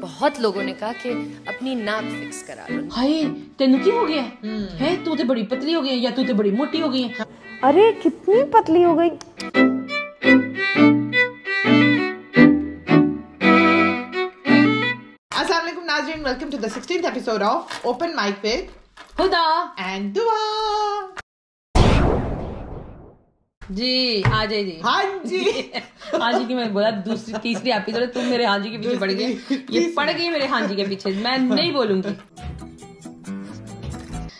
बहुत लोगों ने कहा कि अपनी नाक फिक्स करा लो। हाय तेनू की हो गया है? तू तो बड़ी पतली हो गई है या तू तो बड़ी मोटी हो गई है? अरे कितनी पतली हो गई। अस्सलाम वालेकुम नाज़रीन, welcome to the 16th episode of open mic with खुदा एंड दुआ। जी आ जाए जी। हाँ जी हाँ जी की मैं बोला दूसरी तीसरी एपिसोड तुम मेरे हाँ जी के पीछे पड़ गए। ये पड़ गई मेरे हाँ जी के पीछे, मैं नहीं बोलूंगी।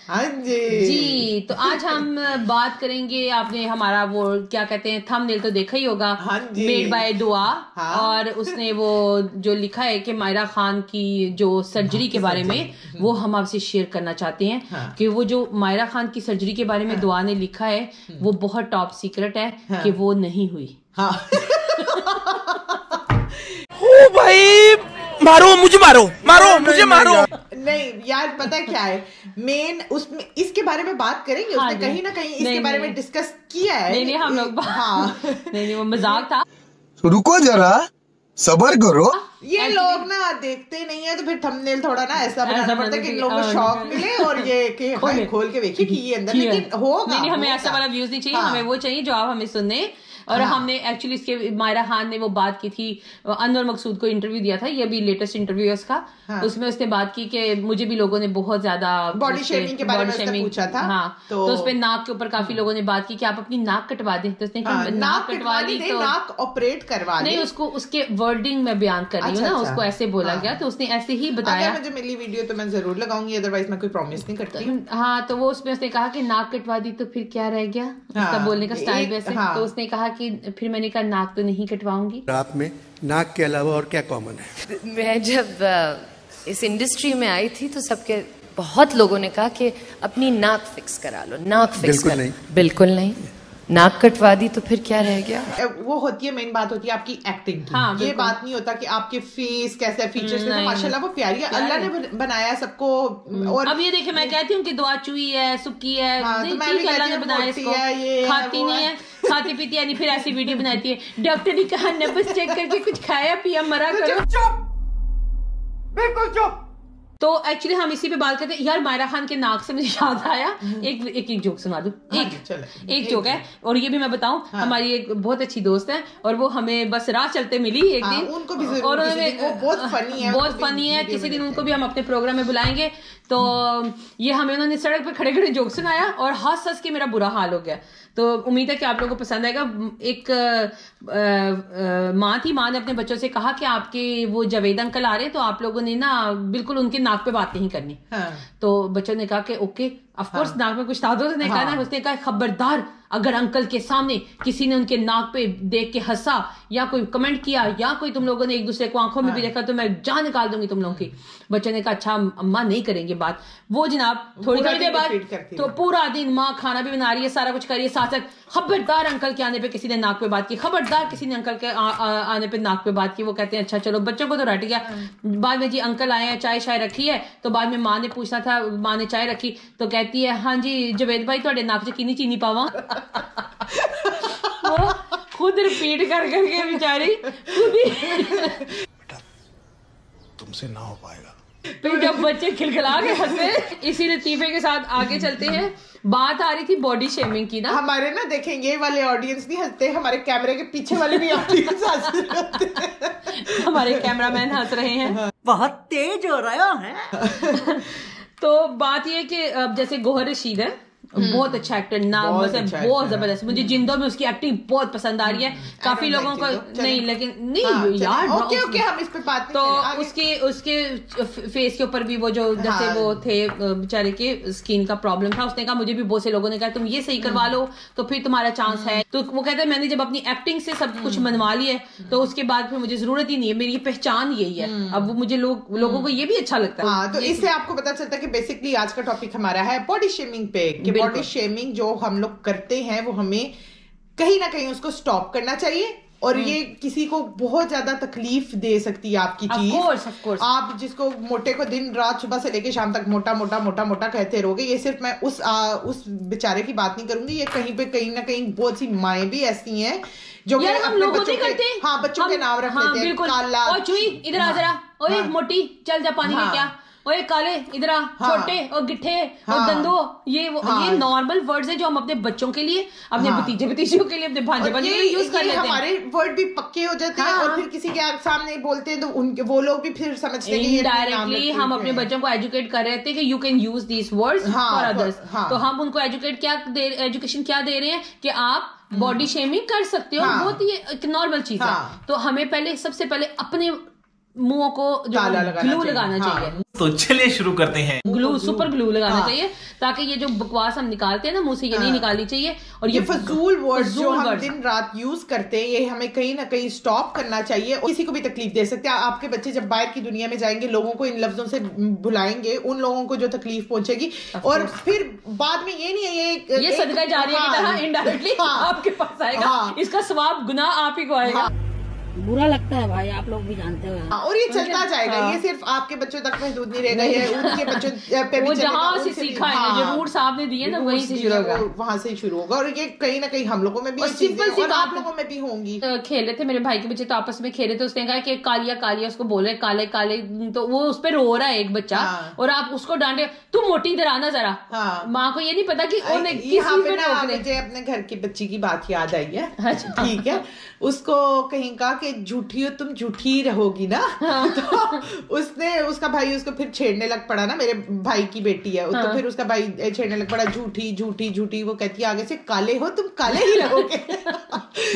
हाँ जी जी तो आज हम बात करेंगे, आपने हमारा वो क्या कहते हैं थंबनेल तो देखा ही होगा, हाँ जी। मेड बाय दुआ। हाँ। और उसने वो जो लिखा है कि मायरा खान की जो सर्जरी के बारे में वो हम आपसे शेयर करना चाहते हैं। हाँ। कि वो जो मायरा खान की सर्जरी के बारे में दुआ ने लिखा है वो बहुत टॉप सीक्रेट है। हाँ। कि वो नहीं हुई। हाँ ओ भाई मारो मुझे, मारो मुझे मारो। नहीं यार, पता है क्या है मेन उसमें, इसके बारे में बात करेंगे। हाँ उसने जी। कहीं ना कहीं इसके नहीं, बारे नहीं। में डिस्कस किया है। नहीं हम लोग हाँ नहीं वो मजाक था। रुको जरा सबर करो। ये लोग ना देखते नहीं है तो फिर थंबनेल थोड़ा ना ऐसा बनाना पड़ता है कि इन लोगों को शौक मिले और ये कि हाय खोल के देखिए कि ये अंदर, लेकिन होगा। नहीं हमें ऐसा वाला व्यूज नहीं चाहिए। हाँ। हमें वो चाहिए जो आप हमें सुनने। और हाँ। हमने एक्चुअली इसके मायरा खान ने वो बात की थी, अनवर मकसूद को इंटरव्यू दिया था, ये अभी लेटेस्ट इंटरव्यू है उसका। हाँ। उसमें उसने बात की कि मुझे भी लोगों ने बहुत ज्यादा बॉडी शेमिंग के बारे में उसने पूछा था। हाँ तो उस पे नाक के ऊपर काफी लोगों ने बात की कि आप अपनी नाक कटवा दें। तो उसने कहा हाँ, नाक कटवा ली तो नाक ऑपरेट करवा ली। नहीं, उसको उसके वर्डिंग में बयान कर रही हूँ ना, उसको ऐसे बोला गया तो उसने ऐसे ही बताया। अगर मुझे मिली वीडियो तो मैं जरूर लगाऊंगी, अदरवाइज मैं कोई प्रॉमिस नहीं करती। हाँ तो वो उसमें उसने कहा कि नाक कटवा दी तो फिर क्या रह गया, उसका बोलने का स्टाइल वैसे। हाँ। तो उसने कहा कि फिर मैंने कहा नाक तो नहीं कटवाऊंगी। रात में नाक के अलावा और क्या कॉमन है? मैं जब इस इंडस्ट्री में आई थी तो सबके बहुत लोगों ने कहा कि अपनी नाक फिक्स करा लो, नाक फिक्स बिल्कुल नहीं। बिल्कुल नहीं, नाक कटवा दी तो फिर क्या रह गया। वो होती है, मेन बात होती है आपकी एक्टिंग की। हाँ, ये बात नहीं होता कि आपके फेस कैसे फीचर्स है। माशाल्लाह वो प्यारी है, अल्लाह ने बनाया सबको। और अब ये देखे मैं कहती हूँ कि दुआ चुई है, सुक्की है, हाँ, तो मैं भी अल्लाह ने कहती हूँ बनाया मोटी इसको, है, ये है, खाती वो नहीं है। है, खाती पीती है नहीं, फिर ऐसी वीडियो बनाती है डॉक्टर ने कहा नब्ज चेक करके कुछ खाया पिया मरा करो। बिल्कुल चुप। तो एक्चुअली हम इसी पे बात करते हैं यार। मायरा खान के नाक से मुझे याद आया, एक जोक सुना दूं। एक जोक है और ये भी मैं बताऊं। हमारी एक बहुत अच्छी दोस्त है और वो हमें बस राह चलते मिली एक दिन। उनको भी जरूर और किसी दिन, वो बहुत फनी है, बहुत फनी है। किसी दिन उनको भी हम अपने प्रोग्राम में बुलाएंगे। तो ये हमें उन्होंने सड़क पे खड़े खड़े जोक सुनाया और हंस हंस के मेरा बुरा हाल हो गया। तो उम्मीद है कि आप लोगों को पसंद आएगा। एक माँ थी, माँ ने अपने बच्चों से कहा कि आपके वो जावेद अंकल आ रहे हैं तो आप लोगों ने ना बिल्कुल उनके नाक पे बात नहीं करनी। हाँ। तो बच्चों ने कहा कि ओके ऑफ कोर्स नाक में कुछ था। तो उसने कहा ना, उसने कहा खबरदार अगर अंकल के सामने किसी ने उनके नाक पे देख के हंसा या कोई कमेंट किया या कोई तुम लोगों ने एक दूसरे को आंखों में भी देखा तो मैं जान निकाल दूंगी तुम लोगों की। बच्चों ने कहा अच्छा अम्मा नहीं करेंगे बात। वो जनाब थोड़ी देर बाद तो पूरा दिन माँ खाना भी बना रही है, सारा कुछ कर रही है, साथ साथ खबरदार अंकल के आने पे किसी ने नाक पे बात की, खबरदार किसी ने अंकल के आने पे नाक पे बात की। वो कहते हैं अच्छा चलो, बच्चों को तो रट गया। बाद में जी अंकल आए हैं, चाय शाय रखी है। तो बाद में माँ ने पूछना था, माँ ने चाय रखी तो कहती है हाँ जी जवेद भाई थोड़े नाक च किनी चीनी पावा। वो खुद रिपीट कर करके बेचारी खुद ही तुमसे ना हो पाएगा। फिर जब बच्चे खिलखिला के हंसे। इसी लतीफे के साथ आगे चलते हैं। बात आ रही थी बॉडी शेमिंग की ना। हमारे ना देखें ये वाले ऑडियंस नहीं हंसते, हमारे कैमरे के पीछे वाले भी ऑडियंस हंसते। हमारे कैमरामैन हंस रहे हैं, बहुत तेज हो रहा है। तो बात ये कि अब जैसे गोहर रशीद है, बहुत अच्छा एक्टर ना, बहुत जबरदस्त। मुझे जिंदों में उसकी एक्टिंग बहुत पसंद आ रही है। काफी लोगों को नहीं, लेकिन नहीं यार ओके हम इस पे बात तो उसके फेस के ऊपर भी वो जो जैसे वो थे बेचारे के स्किन का प्रॉब्लम था। उसने कहा मुझे भी बहुत से लोगों ने कहा तुम ये सही करवा लो तो फिर तुम्हारा चांस है। तो वो कहता है मैंने जब अपनी एक्टिंग से सब कुछ मनवा लिया है तो उसके बाद फिर मुझे जरूरत ही नहीं है, मेरी पहचान यही है। अब वो मुझे लोगों को ये भी अच्छा लगता है। तो इससे आपको पता चलता है कि बेसिकली आज का टॉपिक हमारा है बॉडी शेमिंग पे। बॉडी शेमिंग जो हम लोग करते हैं वो हमें कहीं ना कहीं उसको स्टॉप करना चाहिए। और ये किसी को बहुत ज्यादा तकलीफ दे सकती है आपकी चीज। of course. आप जिसको मोटे को दिन रात सुबह से लेके शाम तक मोटा मोटा मोटा मोटा कहते रहोगे। ये सिर्फ मैं उस बेचारे की बात नहीं करूंगी, ये कहीं ना कहीं बहुत सी माएँ भी ऐसी हैं जो यार हम लोग होते करते हाँ बच्चों के नाम रख लेते हैं। काला ओ चुई इधर आ जरा, ओए मोटी चल जा पानी में क्या, ओए काले इधर आ, छोटे और गिट्ठे और दंदो, ये नॉर्मल वर्ड्स है जो हम अपने बच्चों के लिए, अपने भतीजे भतीजियों के लिए, अपने भांजे भांजे के लिए यूज कर लेते हैं। हमारे वर्ड भी पक्के हो जाते हैं और फिर किसी के सामने बोलते हैं तो उनके वो लोग भी फिर समझते हैं कि इनडायरेक्टली हम अपने बच्चों को एजुकेट कर रहे थे कि you can use these words for others. तो हम उनको एजुकेशन क्या दे रहे हैं कि आप बॉडी शेमिंग कर सकते हो, बहुत ही एक नॉर्मल चीज है। तो हमें सबसे पहले अपने मुंह को ग्लू लगाना चाहिए। तो चलिए शुरू करते हैं। ग्लू, सुपर ग्लू लगाना चाहिए ताकि ये जो बकवास हम निकालते हैं ना मुंह से, ये नहीं निकालनी चाहिए। और ये फजूल वर्ड्स जो हम दिन रात यूज करते हैं, ये हमें कहीं ना कहीं स्टॉप करना चाहिए। किसी को भी तकलीफ दे सकते हैं। आपके बच्चे जब बाहर की दुनिया में जाएंगे, लोगों को इन लफ्जों से बुलाएंगे, उन लोगों को जो तकलीफ पहुंचेगी, और फिर बाद में ये नहीं है ये सदका जारिया की तरह इनडायरेक्टली आपके पास आएगा, इसका सवाब गुनाह आप ही को आएगा। बुरा लगता है भाई, आप लोग भी जानते हो। और ये चलता जाएगा, ये सिर्फ आपके बच्चों तक महदूद नहीं रहेगा, ये उनके बच्चों पे भी चलेगा। जहां से सीखा है, जो रूट्स आपने दिए ना वहीं से शुरू होगा, वहां से शुरू होगा। और ये कहीं ना कहीं हम लोगों में भी, और आप लोगों में भी होंगी। खेल रहे थे मेरे भाई के बच्चे, तो आपस में खेल रहे थे, उसने कहा कि कालिया कालिया, उसको बोल रहे काले काले, तो वो उस पर रो रहा है एक बच्चा, और आप उसको डांटे, तू मोटी इधर आना जरा। माँ को ये नहीं पता कि मुझे अपने घर की बच्ची की बात याद आई है, ठीक है। उसको कहीं कहा कि झूठी हो तुम, झूठी रहोगी ना। तो उसका भाई उसको फिर छेड़ने लग पड़ा ना, मेरे भाई की बेटी है, तो फिर उसका भाई छेड़ने लग पड़ा, झूठी झूठी झूठी। वो कहती है आगे से, काले हो तुम, काले ही रहोगे।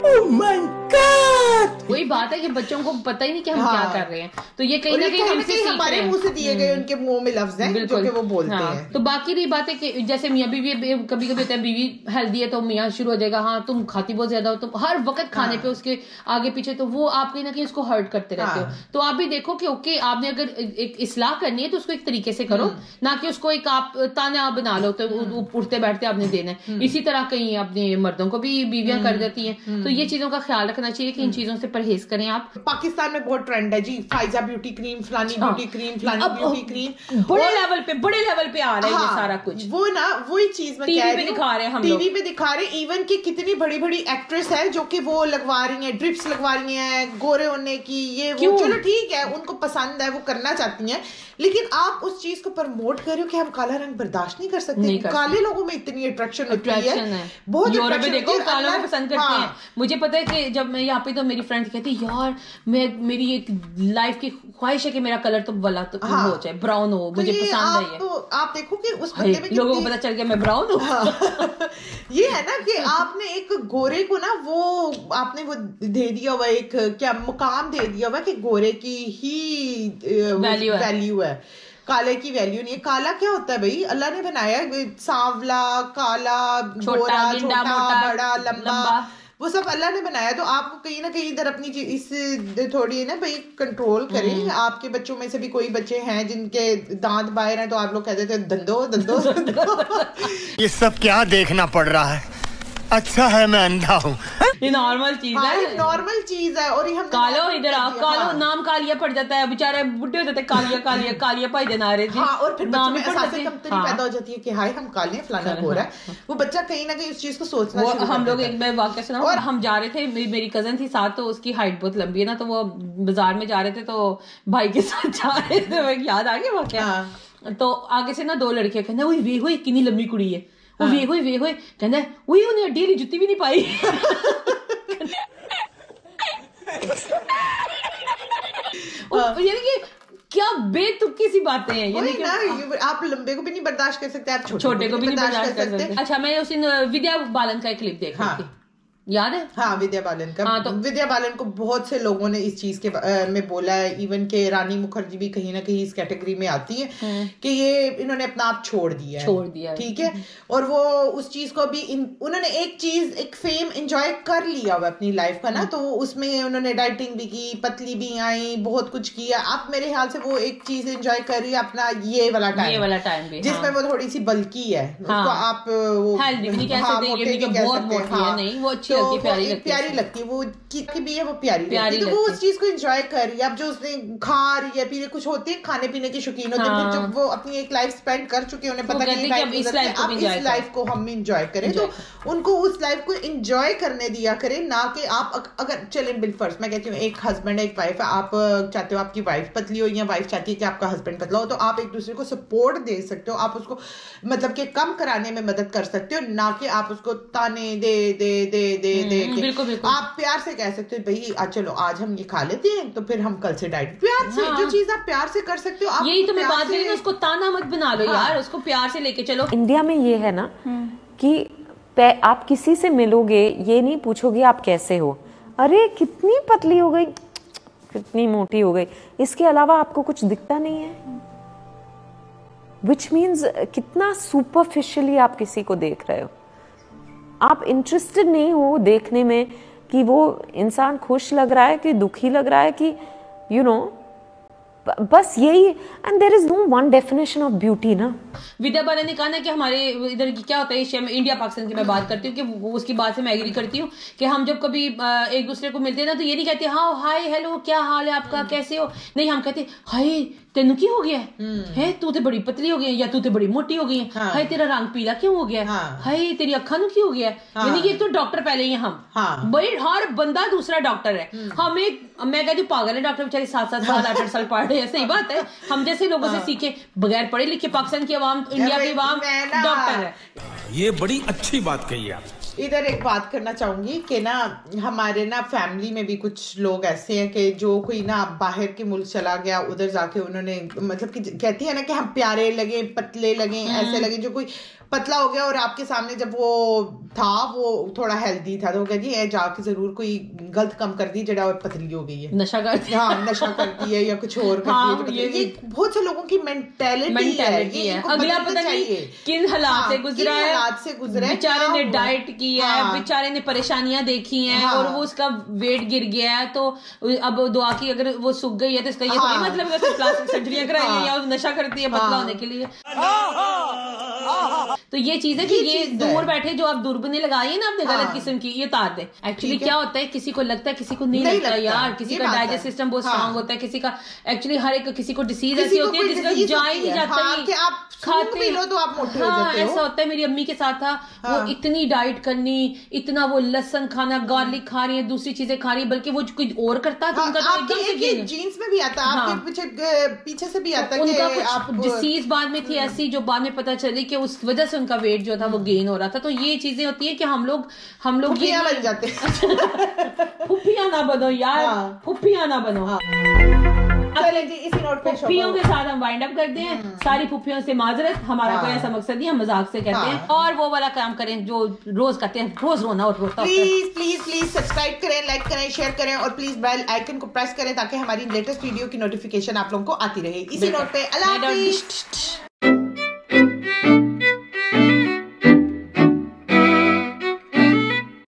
Oh my God. वही बात है कि बच्चों को पता ही नहीं कि हम क्या कर रहे हैं। तो ये कहीं ना कहीं हमारे मुंह से दिए गए उनके मुंह में लफ्ज हैं जो कि वो बोलते हैं। तो बाकी रही बात है कि जैसे मियाँ बीवी कभी कभी होता है, बीवी हेल्दी है तो मियाँ शुरू हो जाएगा, हाँ तुम खाती बहुत ज्यादा हो, तुम हर वक्त खाने पे उसके आगे पीछे, तो वो आप कहीं ना कहीं उसको हर्ट करते रहते हो। तो आप भी देखो कि ओके, आपने अगर एक इस्लाह करनी है तो उसको एक तरीके से करो, ना कि उसको एक आप ताना बना लो तो उठते बैठते आपने देना है। इसी तरह कहीं अपने मर्दों को भी बीवियां कर देती हैं। तो ये चीजों का ख्याल रखना चाहिए कि इन चीजों से परहेज करें आप। पाकिस्तान में बहुत ट्रेंड है जी, फाइजा ब्यूटी क्रीम, फलानी ब्यूटी क्रीम, फलानी ब्यूटी क्रीम, बड़े लेवल पे आ रहा है ये सारा कुछ। वो ना वही चीज में टीवी पे दिखा रहे हैं, हम टीवी पे दिखा रहे हैं। इवन की कितनी बड़ी बड़ी एक्ट्रेस है जो कि वो लगवा रही है, ड्रिप्स लगवा रही है गोरे होने की, ये वो, चलो ठीक है, उनको पसंद है, वो करना चाहती हैं, लेकिन आप उस चीज को प्रमोट कर रहे हो कि हम काला रंग बर्दाश्त नहीं कर सकते। काले लोगों में इतनी अट्रैक्शन होती है, बहुत यूरोप में देखो कालों को पसंद करते हैं। मुझे पता है कि जब मैं यहाँ पे, तो मेरी फ्रेंड कहती है यार मेरी एक लाइफ की ख्वाहिश है कि मेरा कलर तो वाला तो हो जाए, ब्राउन हो, मुझे पसंद है। तो आप देखो कि उस बंदे में लोगों को पता चल गया मैं ब्राउन हूँ। ये है ना कि आपने एक गोरे को ना वो आपने वो दे दिया हुआ, एक क्या मुकाम दे दिया हुआ कि गोरे की ही वैल्यू है, काले की वैल्यू नहीं है। काला क्या होता है भाई, अल्लाह ने बनाया सांवला, काला, गोरा, छोटा, बड़ा, लंबा, वो सब अल्लाह ने बनाया। तो आपको कहीं ना कहीं इधर अपनी इस थोड़ी ना भाई कंट्रोल करें। आपके बच्चों में से भी कोई बच्चे हैं जिनके दांत बाहर हैं, तो आप लोग कहते थे दंदो दंदो दंदो। ये सब क्या देखना पड़ रहा है, अच्छा है मैं अंधा हूँ। ये नॉर्मल चीज है, नॉर्मल चीज है। और हम कालो इधर आओ, कालो नाम कालिया पड़ जाता है, बेचारे बुढ़े हो जाते हैं, कालिया कालिया कालिया भाई जना रहे थे। और फिर नाम में पैदा हो जाती है कि हाय हम काले फलाना हो रहा है। वो बच्चा कहीं ना कहीं उस चीज को सोचना शुरू कर देता है। हम लोग एक बार वाकया सुना, और हम जा रहे थे, मेरी कजन थी साथ, तो उसकी हाइट बहुत लंबी है ना, तो वो बाजार में जा रहे थे, तो भाई के साथ जा रहे थे, याद आ गया वाकया। तो आगे से ना दो लड़के कहते हुई वे हुई कितनी लंबी कुड़ी है, वो वे हुई कहता है वही उन्हें अड्डी वाली जुत्ती भी नहीं पाई। यानी कि क्या बेतुकी सी बातें हैं, यानी कि आप लंबे को भी नहीं बर्दाश्त कर सकते, आप छोटे को भी नहीं बर्दाश्त कर सकते। अच्छा, मैं उस दिन विद्या बालन का एक क्लिप देख रही थी, याद है? हाँ, विद्या बालन का। तो विद्या बालन को बहुत से लोगों ने इस चीज के में बोला है, इवन के रानी मुखर्जी भी कहीं ना कहीं इस कैटेगरी में आती है कि ये इन्होंने अपना आप छोड़ दिया, ठीक है। और वो उस चीज को भी उन्होंने एक चीज, एक फेम एंजॉय कर लिया हुआ अपनी लाइफ का ना, तो उसमें उन्होंने डाइटिंग भी की, पतली भी आई, बहुत कुछ किया। अब मेरे ख्याल से वो एक चीज एंजॉय कर रही है अपना ये वाला टाइम भी, जिसमें वो थोड़ी सी बल्की है, उसको आप वो हेल्दी भी नहीं कह सकते, ये भी बहुत मोटी है नहीं, वो अच्छी लगती, प्यारी लगती है, वो की भी है, वो प्यारी लगती है, तो वो उस चीज को एंजॉय कर रही है। अब जो उसने खा रही है, पीने कुछ होते हैं खाने पीने के शौकीन होते हैं, जब वो अपनी एक लाइफ स्पेंड कर चुके हैं, उन्हें पता नहीं अब इस लाइफ को हम एंजॉय करें, तो उनको उस लाइफ को एंजॉय करने दिया करें, ना कि आप अगर चले बिलफर्ज मैं कहती हूँ एक हस्बैंड एक वाइफ है, आप चाहते हो आपकी वाइफ पतली हो या वाइफ चाहती है कि आपका हस्बैंड पतला हो, तो आप एक दूसरे को सपोर्ट दे सकते हो, आप उसको मतलब कि कम कराने में मदद कर सकते हो, ना कि आप उसको ताने दे दे दे दे दे के। आप प्यार से कह सकते हो भाई चलो आज हम ये खा लेते हैं, तो फिर हम कल से डाइट प्यार से जो चीज आप प्यार से कर सकते हो, आप यही तो मैं बात करी ना, उसको ताना मत बना लो यार, उसको प्यार से लेके चलो। इंडिया में ये है ना कि आप किसी से मिलोगे ये नहीं पूछोगे आप कैसे हो, अरे कितनी पतली हो गई, कितनी मोटी हो गई, इसके अलावा आपको कुछ दिखता नहीं है, विच मीन्स कितना सुपरफिशियली आप किसी को देख रहे हो, आप इंटरेस्टेड नहीं हो देखने में कि वो इंसान खुश लग रहा है कि दुखी लग रहा है कि यू नो बस यही। And there is no one definition of beauty ना। विद्या बालन ने कहा ना कि हमारे इधर की क्या होता है एशिया में, इंडिया पाकिस्तान की मैं बात करती हूँ कि उसकी बात से मैं एग्री करती हूँ कि हम जब कभी एक दूसरे को मिलते हैं ना तो ये नहीं कहते हाँ हाय हेलो क्या हाल है आपका कैसे हो, नहीं हम कहते हाय तेनू की हो गया है, तू तो बड़ी पतली हो गई है या तू तो बड़ी मोटी हो गई है, हाय तेरा रंग पीला क्यों हो गया, हाय तेरी अखा नु की हो गया, यानी कि एक तो डॉक्टर पहले ही हम भाई हर बंदा दूसरा डॉक्टर है, हमें मैं कहती हूँ पागल है डॉक्टर बेचारे 7-7 साल 8-8 साल पढ़ रहे हैं, सही बात है, हम जैसे लोगों से सीखे बगैर पढ़े लिखे पाकिस्तान की आवाम इंडिया की आवाम डॉक्टर है। ये बड़ी अच्छी बात कही आप। इधर एक बात करना चाहूंगी कि ना हमारे ना फैमिली में भी कुछ लोग ऐसे हैं कि जो कोई ना बाहर के मुल्क चला गया, उधर जाके उन्होंने मतलब कि कहती है ना कि हम प्यारे लगे पतले लगे ऐसे लगे, जो कोई पतला हो गया और आपके सामने जब वो था वो थोड़ा हेल्दी था तो वो कहती है जाके जरूर कोई गलत कम कर दी जड़ा और पतली हो गई है, नशा करती है, हाँ नशा करती है या कुछ और करती है, ये बहुत से लोगों की मेंटालिटी है। अगला पता नहीं किन हालात से गुजरा है, बेचारे ने डाइट की है, बेचारे ने परेशानियां देखी हैं और वो उसका वेट गिर गया है, तो अब दुआ की अगर वो सूख गई है तो इसका ये थोड़ी मतलब है प्लास्टिक सर्जरियां कराई है या नशा करती है पतला होने के लिए। तो ये चीज है कि ये दूर बैठे जो आप दूरबीनें लगाई है ना आपने गलत किस्म की, ये तार दे। एक्चुअली क्या होता है किसी को लगता है किसी को नहीं लगता यार, किसी का डाइजेस्ट सिस्टम बहुत स्ट्रांग होता है, किसी का एक्चुअली हर एक किसी को डिसीज ऐसी होती है जिसका जा ही नहीं जाता, आप खाते हो तो आप मोटे हो जाते हो। ऐसा होता है, मेरी अम्मी के साथ था, वो इतनी डाइट करनी, इतना वो लहसुन खाना, गार्लिक खा रही है, दूसरी चीजें खा रही है, बल्कि वो कोई और करता था उनका तो एकदम से जीन्स में भी आता है, आपके पीछे से भी आता है, उनका कुछ डिसीज बाद में थी ऐसी जो बाद में पता चली कि उस वजह से उनका वेट जो था वो गेन हो रहा था। तो ये चीजें होती है कि हम लोग ये बन जाते हैं। फुफ्फियां ना बनो यार, फुफ्फियां ना बनो। चले जी इसी नोट पे फुफ्फियों के साथ हम वाइंड अप करते हैं। सारी फुफ्फियों से माजरत, हमारा कोई ऐसा मकसद नहीं, हम मजाक से कहते हैं, और वो वाला काम करें जो रोज करते हैं, रोज रोना और रोता होता है। प्लीज प्लीज प्लीज सब्सक्राइब करें, लाइक करें, शेयर करें और प्लीज बेल आइकन को प्रेस करें ताकि हमारी लेटेस्ट वीडियो की नोटिफिकेशन आप लोगों को आती रहे। इसी नोट पे अल्लाह हाफिज़।